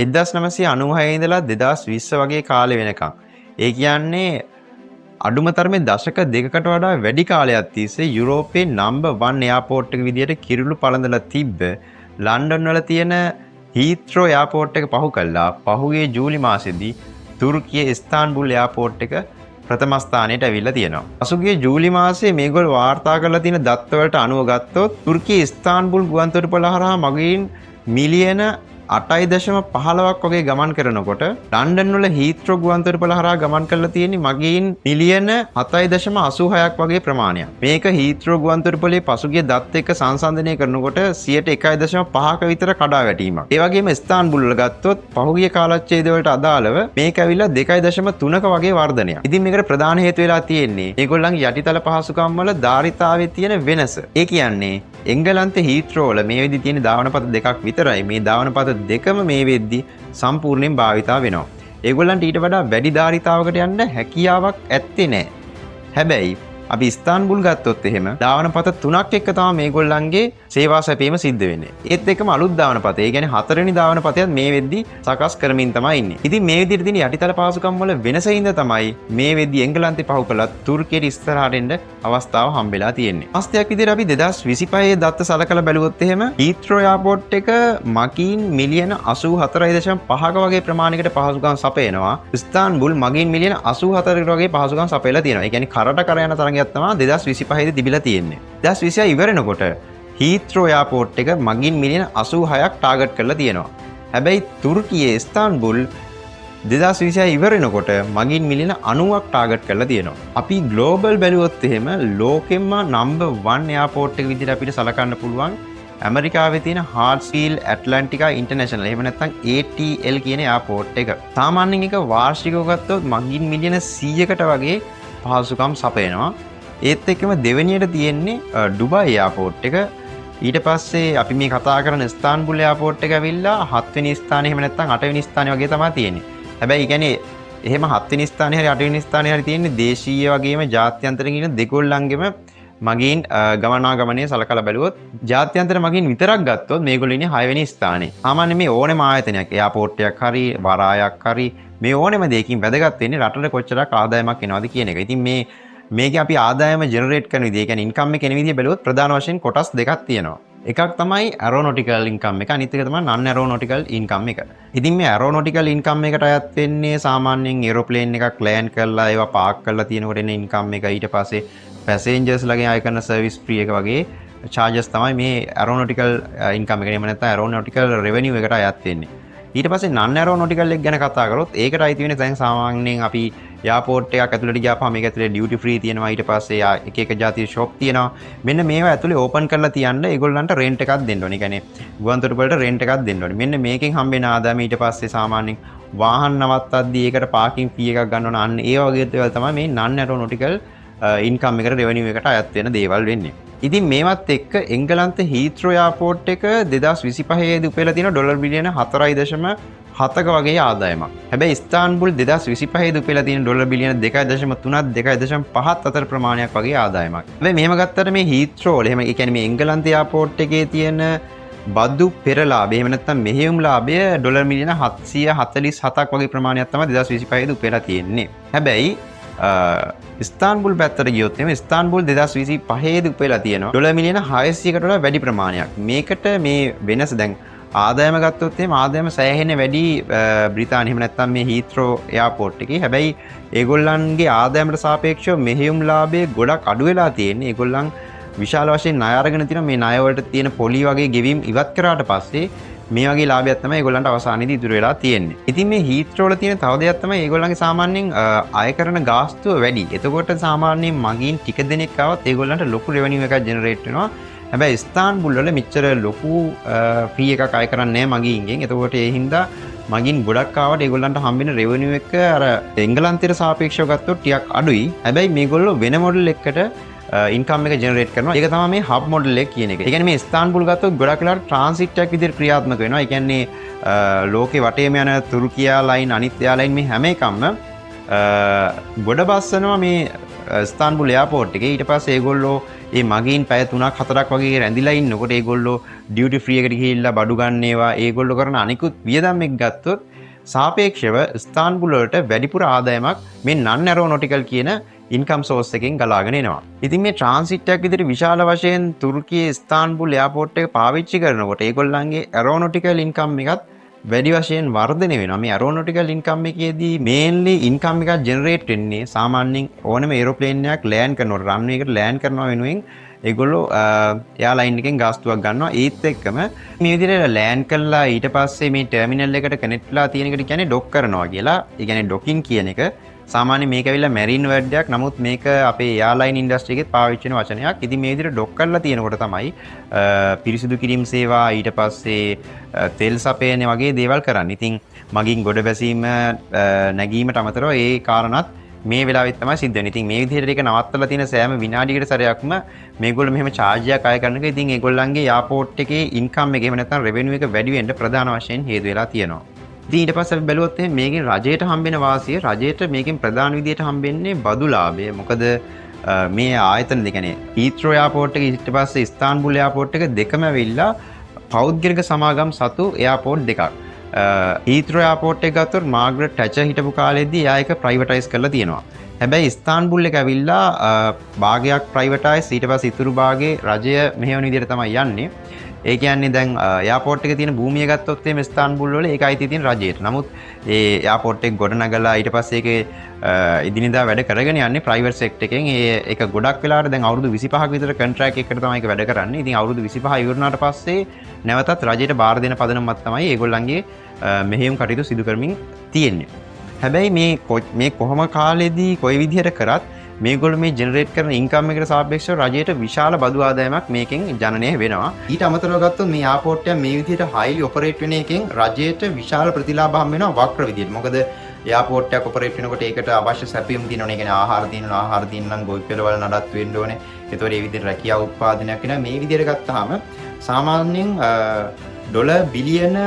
1996 ඉඳලා 2020 වගේ කාලෙ වෙනකම්. ඒ කියන්නේ අඩුම තරමේ දශක දෙකකට වඩා වැඩි කාලයක් තිස්සේ යුරෝපයේ නම්බර් 1 එයාපෝට් එක විදියට කිරුළු පළඳලා තිබ්බ ලන්ඩන් වල තියෙන හීත්‍රෝ එයාපෝට් එක පහු කළා. පහුගිය ජූලි මාසෙදී තුර්කියේ ඉස්තාන්බුල් එයාපෝට් එක ප්‍රථම ස්ථානයට ඇවිල්ලා තියෙනවා. පසුගිය ජූලි මාසයේ මේගොල්ලෝ වාර්තා කරලා තියෙන දත්ත වලට අනුව ගත්තොත් තුර්කියේ ඉස්තාන්බුල් ගුවන්තොටුපළ හරහා මගින් මිලියන 8.15ක් වගේ ගමන් කරනකොට ලන්ඩන් වල හීත්‍රෝ ගුවන්තොටුපළ හරහා ගමන් කරලා තියෙන්නේ මගින් මිලියන 7.86ක් වගේ ප්‍රමාණයක්. මේක හීත්‍රෝ ගුවන්තොටුපළේ පසුගිය දත් එක්ක සංසන්දනය කරනකොට 101.5ක විතර කඩා වැටීමක්. ඒ වගේම ඉස්තාන්බුල් වල ගත්තොත් පහුගිය කාලච්ඡේද වලට අදාළව මේක ඇවිල්ලා 2.3ක වගේ වර්ධනයක්. ඉතින් මේකට ප්‍රධාන හේතු වෙලා තියෙන්නේ ඒගොල්ලන්ගේ යටිතල පහසුකම් වල ධාරිතාවයේ තියෙන වෙනස. ඒ කියන්නේ එංගලන්තේ හීත්‍රෝ වල මේ වෙද්දි තියෙන ධාවනපත දෙකක් විතරයි. මේ ධාවනපත දෙකම මේ වෙද්දි සම්පූර්ණයෙන් භාවිතා වෙනවා. ඒගොල්ලන්ට ඊට වඩා වැඩි ධාරිතාවකට යන්න හැකියාවක් ඇත්තේ නැහැ. හැබැයි අපි ඉස්තාන්බුල් ගත්තොත් එහෙම ධාවනපත 3ක් එක්ක තමයි මේගොල්ලන්ගේ සේවා සැපීම සිද්ධ වෙන්නේ. ඒත් එක්කම අලුත් ධාවනපත. ඒ කියන්නේ 4වෙනි ධාවනපතයත් මේ වෙද්දි සකස් කරමින් තමයි ඉන්නේ. ඉතින් මේ විදිහට තියෙන යටිතල පහසුකම් වල වෙනසින්ද තමයි මේ වෙද්දි එංගලන්තේ පහු කළත් තුර්කියට ඉස්සරහට එන්න අවස්ථාව හම්බෙලා තියෙන්නේ. අස්තයක් විදිහට අපි 2025 දත්ත සලකලා බැලුවොත් එහෙම හීත්‍රෝ එයාපෝට් එක මගින් මිලියන 84.5ක වගේ ප්‍රමාණයකට පහසුකම් සපයනවා. ඉස්තාන්බුල් මගින් මිලියන 84කට වගේ පහසුකම් සපයලා තියෙනවා. ඒ කියන්නේ කරට කර යන තරගයක් තමයි 2025 දී තිබිලා තියෙන්නේ. 2026 ඉවරනකොට හීත්‍රෝ එයාපෝට් එක මගින් මිලියන 86ක් ටාගට් කරලා තියෙනවා. හැබැයි තුර්කියේ ඉස්තාන්බුල් 2026 ඉවරනකොට මගින් මිලියන 90ක් ටාගට් කරලා තියෙනවා. අපි ග්ලෝබල් බැලුවොත් එහෙම ලෝකෙම නම්බර් 1 එයාපෝට් එක විදිහට අපිට සලකන්න පුළුවන් ඇමරිකාවේ තියෙන හාර්ට්ස්ෆීල්ඩ් ඇට්ලැන්ටිකා ඉන්ටර්නැෂනල් එහෙම නැත්නම් ATL කියන එයාපෝට් එක. සාමාන්‍යයෙන් එක වාර්ෂිකව ගත්තොත් මගින් මිලියන 100කට වගේ පහසුකම් සපයනවා. ඒත් එක්කම දෙවෙනියට තියෙන්නේ ඩුබයි එයාපෝට් එක. ඊට පස්සේ අපි මේ කතා කරන ඉස්තාන්බුල් එයාපෝට් එක ඇවිල්ලා 7 වෙනි ස්ථානේ එහෙම නැත්නම් 8 වෙනි ස්ථානේ වගේ තමයි තියෙන්නේ. හැබැයි කියන්නේ එහෙම 7 වෙනි ස්ථානේ හරි 8 වෙනි ස්ථානේ හරි තියෙන්නේ දේශීය වගේම ජාත්‍යන්තර කියන දෙකොල්ලන්ගෙම මගින් ගමනාගමනයේ සලකලා බැලුවොත් ජාත්‍යන්තර මගින් විතරක් ගත්තොත් මේගොල්ලෝ ඉන්නේ 6 වෙනි ස්ථානේ. සාමාන්‍ය මේ ඕනෙම ආයතනයක් එයාපෝට් එකක් හරි වරායක් හරි මේ ඕනෙම දෙයකින් වැදගත් වෙන්නේ රටට කොච්චරක් ආදායමක් එනවද කියන එක. ඉතින් මේක අපි ආදායම ජෙනරේට් කරන විදිය, ඒ කියන්නේ ඉන්කම් එක එන විදිය බැලුවොත් ප්‍රධාන වශයෙන් කොටස් දෙකක් තියෙනවා. එකක් තමයි ඇරෝනොටිකල් ඉන්කම් එක, අනිත් එක තමයි නන් ඇරෝනොටිකල් ඉන්කම් එක. ඉතින් මේ ඇරෝනොටිකල් ඉන්කම් එකට අයත් වෙන්නේ සාමාන්‍යයෙන් ඒරෝප්ලේන් එකක් ලෑන්ඩ් කරලා ඒවා පාක් කරලා තියෙනකොට එන ඉන්කම් එක. ඊට පස්සේ පැසෙන්ජර්ස්ලාගෙන් අය කරන සර්විස් ෆ්‍රී එක වගේ charges තමයි මේ ඇරෝනොටිකල් ඉන්කම් එක. එහෙම නැත්නම් ඇරෝනොටිකල් රෙවෙනියු එකට අයත් වෙන්නේ. ඊට පස්සේ නන් ඇරෝනොටිකල් එක ගැන කතා කරොත් ඒකට අයිති වෙන්නේ දැන් සාමාන්‍යයෙන් අපි එයාපෝට් එකක් ඇතුළට ගියාපහම මේක ඇතුලේ ඩියුටි ෆ්‍රී තියෙනවා. ඊට පස්සේ එක එක જાතියේ ෂොප් තියෙනවා. මෙන්න මේවා ඇතුලේ ඕපන් කරලා තියන්න ඒගොල්ලන්ට රෙන්ට් එකක් දෙන්න ඕනේ. ඒ කියන්නේ ගුවන්තොටුපළට රෙන්ට් එකක් දෙන්න ඕනේ. මෙන්න මේකෙන් හම්බෙන ආදායම ඊට පස්සේ සාමාන්‍යයෙන් වාහන නවත්තද්දී ඒකට පාකින් ෆී එකක් ගන්න ඕන. අන්න ඒ වගේ දේවල් තමයි මේ නන් ඇරෝනොටිකල් ඉන්කම් එකට රෙවෙනියු එකට අයත් වෙන දේවල් වෙන්නේ. ඉතින් මේවත් එක්ක එංගලන්ත හීත්‍රෝ එයාපෝට් එක 2025 දී උපයලා තියෙන ඩොලර් බිලියන 4.7ක වගේ ආදායමක්. හැබැයි ඉස්තාන්බුල් 2025 දී උපයලා තියෙන ඩොලර් බිලියන 2.3 2.5 අතර ප්‍රමාණයක් වගේ ආදායමක්. හැබැයි මෙහෙම ගත්තට මේ හීත්‍රෝ වල එහෙම ඒ කියන්නේ මේ එංගලන්ත එයාපෝට් එකේ තියෙන බදු පෙරලාභය එහෙම නැත්නම් මෙහෙයුම් ලාභය ඩොලර් මිලියන 747ක් වගේ ප්‍රමාණයක් තමයි 2025 දී උපයලා තියෙන්නේ. හැබැයි ඉස්තාන්බුල් පැත්තට ගියොත් එimhe ඉස්තාන්බුල් 2025 දී උපයලා තියෙනවා ඩොලර් මිලියන 600කට වඩා වැඩි ප්‍රමාණයක්. මේකට මේ වෙනස දැන් ආදායම ගත්තොත් එimhe ආදායම සෑහෙන වැඩි බ්‍රිතාන්‍ය එහෙම නැත්නම් මේ හීත්‍රෝ එයාපෝට් එකේ. හැබැයි ඒගොල්ලන්ගේ ආදායමට සාපේක්ෂව මෙහෙයුම් ලාභය ගොඩක් අඩු වෙලා තියෙන්නේ. ඒගොල්ලන් විශාල වශයෙන් ණය අරගෙන තියෙනවා. මේ ණය වලට තියෙන පොලි වගේ ගෙවීම් ඉවත් කරාට පස්සේ මේ වගේ ලාභයක් තමයි ඒගොල්ලන්ට අවසානයේදී ඉතුරු වෙලා තියෙන්නේ. ඉතින් මේ හීත්‍රෝ වල තියෙන තව දෙයක් තමයි ඒගොල්ලන්ගේ සාමාන්‍යයෙන් අය කරන ගාස්තුව වැඩි. එතකොට සාමාන්‍යයෙන් මගින් ටික දෙනෙක් ආවත් ඒගොල්ලන්ට ලොකු රෙවෙනියු එකක් ජෙනරේට් වෙනවා. හැබැයි ඉස්තාන්බුල් වල මෙච්චර ලොකු ෆී එකක් අය කරන්නේ නැහැ මගින්ගෙන්. එතකොට ඒ හින්දා මගින් ගොඩක් ආවට ඒගොල්ලන්ට හම්බෙන රෙවෙනියු එක අර එංගලන්තයට සාපේක්ෂව ගත්තොත් ටිකක් අඩුයි. හැබැයි මේගොල්ලෝ වෙන මොඩල් එකකට ඉන්කම් එක ජෙනරේට් කරනවා. ඒක තමයි මේ හබ් මොඩල් එක කියන එක. ඒ කියන්නේ මේ ඉස්තාන්බුල් ගත්තොත් ගොඩක් වෙලාවට ට්‍රාන්සිට් එකක් විදිහට ක්‍රියාත්මක වෙනවා. ඒ කියන්නේ ලෝකේ වටේම යන තුර්කියා ලයින් අනිත් එයාලයින් මේ හැම එකක්ම ගොඩ බස්සනවා මේ ඉස්තාන්බුල් එයාපෝට් එකේ. ඊට පස්සේ ඒගොල්ලෝ ඒ මගීන් පැය 3ක් 4ක් වගේ රැඳිලා ඉන්නකොට ඒගොල්ලෝ ඩියුටි ෆ්‍රී එකට ගිහිල්ලා බඩු ගන්න ඒවා ඒගොල්ලෝ කරන අනිකුත් වියදම් එක්ක ගත්තොත් සාපේක්ෂව ස්තාන්බුල් වලට වැඩිපුර ආදායමක් මේ නන් ඇරෝනොටිකල් කියන ඉන්කම් සෝස් එකෙන් ගලාගෙන එනවා. ඉතින් මේ ට්‍රාන්සිට් එකක් විදිහට විශාල වශයෙන් තුර්කියේ ස්තාන්බුල් එයාපෝට් එක පාවිච්චි කරනකොට ඒගොල්ලන්ගේ ඇරෝනොටිකල් ඉන්කම් එකත් වැඩි වශයෙන් වර්ධනය වෙනවා. මේ ඇරෝනොටිකල් ඉන්කම් එකේදී මේන්ලි ඉන්කම් එකක් ජෙනරේට් වෙන්නේ සාමාන්‍යයෙන් ඕනම ඒරෝප්ලේන් එකක් ලෑන්ඩ් කරනකොට රන්වේ එකට ලෑන්ඩ් කරනවා වෙනුවෙන් ඒගොල්ලෝ එයාලයින් එකෙන් ගාස්තුවක් ගන්නවා. ඒත් එක්කම මේ විදිහට ලෑන්ඩ් කළා ඊට පස්සේ මේ ටර්මිනල් එකට කනෙක්ට් වෙලා තියෙන එකට කියන්නේ ඩොක් කරනවා කියලා. ඒ කියන්නේ ඩොකින් කියන එක සාමාන්‍ය මේක ඇවිල්ලා මැරින් වර්ඩ් එකක්. නමුත් මේක අපේ එයාලයින් ඉන්ඩස්ට්‍රි එකෙත් පාවිච්චි වෙන වචනයක්. ඉතින් මේ විදිහට ඩොක් කරලා තියෙනකොට තමයි පිරිසිදු කිරීම සේවා ඊට පස්සේ තෙල් සපයන වගේ දේවල් කරන්නේ. ඉතින් මගින් ගොඩ බැසීම නැගීමට අමතරව ඒ කාරණාත් මේ වෙලාවෙත් තමයි සිද්ධ වෙන්නේ. ඉතින් මේ විදිහට ඒක නවත්තලා තියෙන සෑම විනාඩියකට සැරයක්ම මේගොල්ලෝ මෙහෙම charge එකක් අය කරන එක ඉතින් ඒගොල්ලන්ගේ එයාපෝට් එකේ ඉන්කම් එක එහෙම නැත්නම් රෙවෙනියු එක වැඩි වෙන්න ප්‍රධාන වශයෙන් හේතු වෙලා තියෙනවා. ඉතින් ඊට පස්සේ අපි බැලුවොත් මේකෙන් රජයට හම්බෙන වාසිය රජයට මේකෙන් ප්‍රධාන විදියට හම්බෙන්නේ බදු ලාභය. මොකද මේ ආයතන දෙක කියන්නේ හීත්‍රෝ එයාපෝට් එක ඊට පස්සේ ඉස්තාන්බුල් එයාපෝට් එක දෙකම ඇවිල්ලා පෞද්ගලික සමාගම් සතු එයාපෝට් දෙකක්. හීත්‍රෝ එයාපෝට් එක ගත්තොත් මාග්‍රට් ටැචර් හිටපු කාලෙදී එයා ඒක ප්‍රයිවටයිස් කරලා තියෙනවා. හැබැයි ඉස්තාන්බුල් එක ඇවිල්ලා භාගයක් ප්‍රයිවටයිස් ඊට පස්සේ ඉතුරු භාගේ රජය මෙහෙවන විදියට තමයි යන්නේ. ඒ කියන්නේ දැන් එයාපෝට් එකේ තියෙන භූමිය ගත්තොත් එimhe ඉස්තාන්බුල් වල ඒක අයිති තියෙන රජයට. නමුත් ඒ එයාපෝට් එක ගොඩනගලා ඊට පස්සේ ඒකේ ඉදිනදා වැඩ කරගෙන යන්නේ ප්‍රයිවට් සෙක්ටර් එකෙන්. ඒක ගොඩක් වෙලාවට දැන් අවුරුදු 25ක විතර කොන්ට්‍රැක්ට් එකකට තමයි ඒක වැඩ කරන්නේ. ඉතින් අවුරුදු 25 ඉවරනාට පස්සේ නැවතත් රජයට බාර දෙන පදනමක් තමයි ඒගොල්ලන්ගේ මෙහෙයුම් කටයුතු සිදු කරමින් තියෙන්නේ. හැබැයි මේ කොහොම කාලෙදී කොයි විදිහට කරත් මේගොල්ලෝ මේ ජෙනරේට් කරන ඉන්කම් එකට සාපේක්ෂව රජයට විශාල බදු ආදායමක් මේකෙන් ජනනය වෙනවා. ඊට අමතරව ගත්තොත් මේ එයාපෝට් එක මේ විදිහට හයිලි ඔපරේට් වෙන එකෙන් රජයට විශාල ප්‍රතිලාභ හම්බ වෙනවා වක්‍ර විදිහට. මොකද එයාපෝට් එකක් ඔපරේට් වෙනකොට ඒකට අවශ්‍ය සැපයුම් තියෙනවනේ. ඒ කියන්නේ ආහාර තියෙනවා නම් ගොවි පෙළවල නඩත්තු වෙන්න ඕනේ. ඒතකොට මේ විදිහට රැකියාව උත්පාදනයක් වෙනවා. මේ විදිහට ගත්තාම සාමාන්‍යයෙන් ඩොලර් බිලියන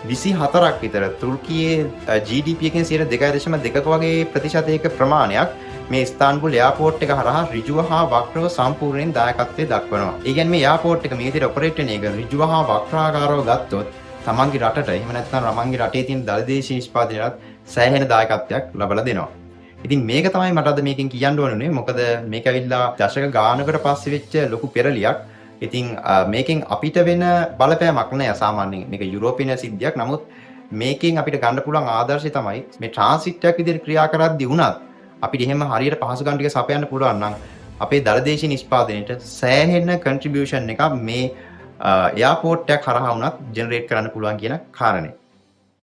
24ක් විතර තුර්කියේ GDP එකෙන් 2.2ක වගේ ප්‍රතිශතයක ප්‍රමාණයක් මේ ඉස්තාන්බුල් එයාපෝට් එක හරහා ඍජුව හා වක්‍රව සම්පූර්ණයෙන් දායකත්වයේ දක්වනවා. ඒ කියන්නේ මේ එයාපෝට් එක මේ විදිහට ඔපරේට් වෙන එක ඍජුව හා වක්‍රාකාරව ගත්තොත් තමන්ගේ රටට එහෙම නැත්නම් තමන්ගේ රටේ තියෙන දළදේශීය නිෂ්පාදනයත් සෑහෙන දායකත්වයක් ලබා දෙනවා. ඉතින් මේක තමයි මට අද මේකෙන් කියන්න ඕනේ. මොකද මේක ඇවිල්ලා දශක ගානකට පස්සේ වෙච්ච ලොකු පෙරලියක්. ඉතින් මේකෙන් අපිට වෙන බලපෑමක් නෑ සාමාන්‍යයෙන්. මේක යුරෝපීය සිද්ධියක්. නමුත් මේකෙන් අපිට ගන්න පුළුවන් ආදර්ශය තමයි මේ ට්‍රාන්සිට් එකක් විදිහට ක්‍රියා කරද්දී වුණත් අපිට එහෙම හරියට පහසුකම් ටික සපයන්න පුළුවන් නම් අපේ දළදේශීය නිෂ්පාදනයේට සෑහෙන කන්ට්‍රිබියුෂන් එකක් මේ එයාපෝට් එකක් හරහා වුණත් ජෙනරේට් කරන්න පුළුවන් කියන කාරණේ.